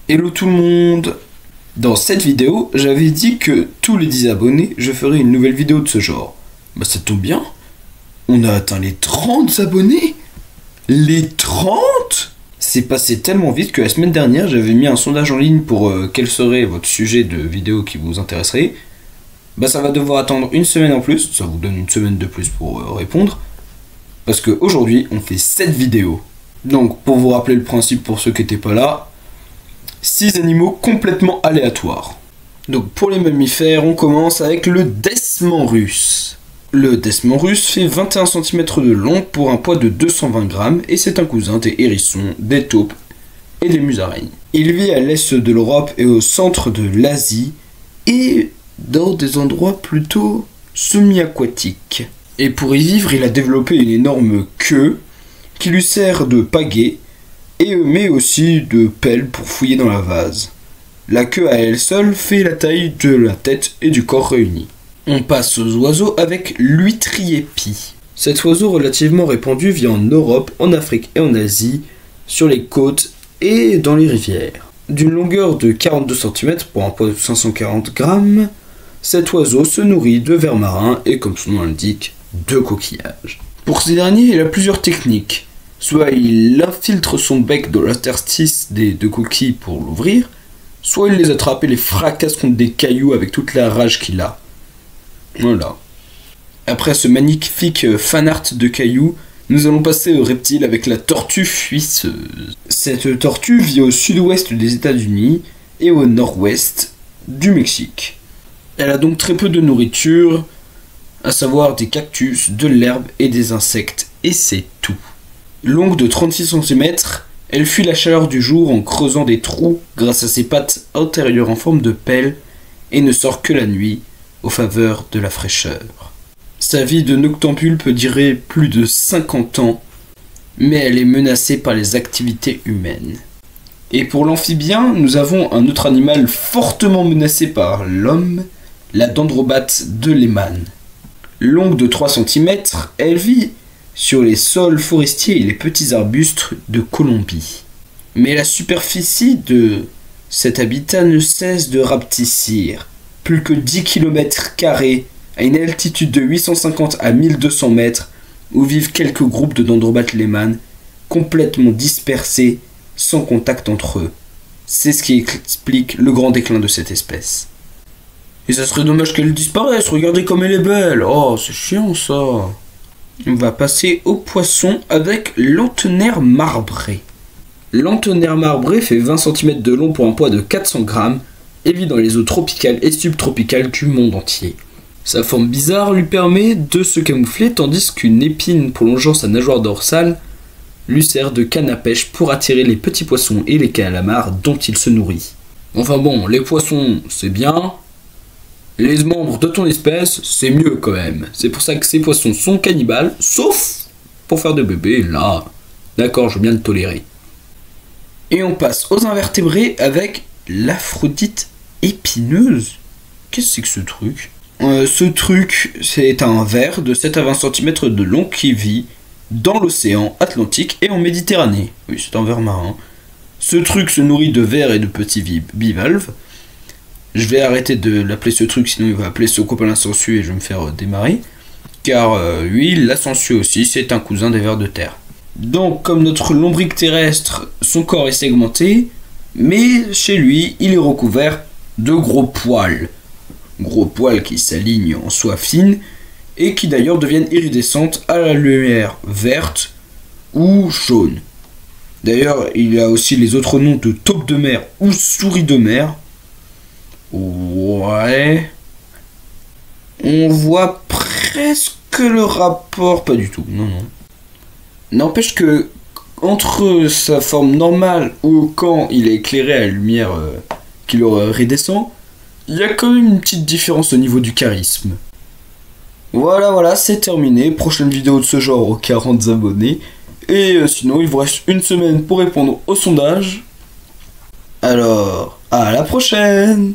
Hello tout le monde. Dans cette vidéo, j'avais dit que tous les 10 abonnés, je ferais une nouvelle vidéo de ce genre. Bah ça tombe bien. On a atteint les 30 abonnés. Les 30 ? C'est passé tellement vite que la semaine dernière, j'avais mis un sondage en ligne pour quel serait votre sujet de vidéo qui vous intéresserait. Bah ça va devoir attendre une semaine en plus, ça vous donne une semaine de plus pour répondre. Parce qu'aujourd'hui, on fait 7 vidéos. Donc, pour vous rappeler le principe pour ceux qui n'étaient pas là, 6 animaux complètement aléatoires. Donc, pour les mammifères, on commence avec le desman russe. Le desman russe fait 21 cm de long pour un poids de 220 grammes et c'est un cousin des hérissons, des taupes et des musaraignes. Il vit à l'est de l'Europe et au centre de l'Asie et dans des endroits plutôt semi-aquatiques. Et pour y vivre, il a développé une énorme queue qui lui sert de pagaie mais aussi de pelle pour fouiller dans la vase. La queue à elle seule fait la taille de la tête et du corps réunis. On passe aux oiseaux avec l'huîtrier pie. Cet oiseau relativement répandu vit en Europe, en Afrique et en Asie, sur les côtes et dans les rivières. D'une longueur de 42 cm pour un poids de 540 grammes, cet oiseau se nourrit de vers marins et, comme son nom l'indique, de coquillages. Pour ces derniers, il a plusieurs techniques. Soit il infiltre son bec dans l'interstice des deux coquilles pour l'ouvrir, soit il les attrape et les fracasse contre des cailloux avec toute la rage qu'il a. Voilà. Après ce magnifique fanart de cailloux, nous allons passer au reptile avec la tortue fuisseuse. Cette tortue vit au sud-ouest des États-Unis et au nord-ouest du Mexique. Elle a donc très peu de nourriture, à savoir des cactus, de l'herbe et des insectes, et c'est tout. Longue de 36 cm, elle fuit la chaleur du jour en creusant des trous grâce à ses pattes antérieures en forme de pelle et ne sort que la nuit, aux faveurs de la fraîcheur. Sa vie de noctambule peut durer plus de 50 ans, mais elle est menacée par les activités humaines. Et pour l'amphibien, nous avons un autre animal fortement menacé par l'homme, la dendrobate de Lehmann. Longue de 3 cm, elle vit sur les sols forestiers et les petits arbustes de Colombie. Mais la superficie de cet habitat ne cesse de rapetissir. Plus que 10 km² à une altitude de 850 à 1200 mètres, où vivent quelques groupes de dendrobates Lehmann, complètement dispersés, sans contact entre eux. C'est ce qui explique le grand déclin de cette espèce. Et ça serait dommage qu'elle disparaisse, regardez comme elle est belle. Oh, c'est chiant ça. On va passer aux poissons avec l'antenaire marbré. L'antenaire marbré fait 20 cm de long pour un poids de 400 grammes et vit dans les eaux tropicales et subtropicales du monde entier. Sa forme bizarre lui permet de se camoufler tandis qu'une épine prolongeant sa nageoire dorsale lui sert de canne à pêche pour attirer les petits poissons et les calamars dont il se nourrit. Enfin bon, les poissons c'est bien, les membres de ton espèce c'est mieux quand même. C'est pour ça que ces poissons sont cannibales, sauf pour faire de bébés, là, d'accord, je veux bien le tolérer. Et on passe aux invertébrés avec l'aphrodite épineuse. Qu'est-ce que c'est que ce truc ? Ce truc, c'est un ver de 7 à 20 cm de long qui vit dans l'océan Atlantique et en Méditerranée. Oui, c'est un ver marin. Ce truc se nourrit de vers et de petits bivalves. Je vais arrêter de l'appeler ce truc, sinon il va appeler ce copain la sangsue et je vais me faire démarrer. Car lui, la sangsue aussi, c'est un cousin des vers de terre. Donc, comme notre lombric terrestre, son corps est segmenté, mais chez lui, il est recouvert de gros poils. Gros poils qui s'alignent en soie fine et qui d'ailleurs deviennent iridescentes à la lumière verte ou jaune. D'ailleurs, il a aussi les autres noms de taupe de mer ou souris de mer. Ouais. On voit presque le rapport, pas du tout, non. N'empêche que entre sa forme normale ou quand il est éclairé à la lumière qui le redescend, il y a quand même une petite différence au niveau du charisme. Voilà, c'est terminé. Prochaine vidéo de ce genre aux 40 abonnés. Et sinon, il vous reste une semaine pour répondre au sondage. Alors, à la prochaine!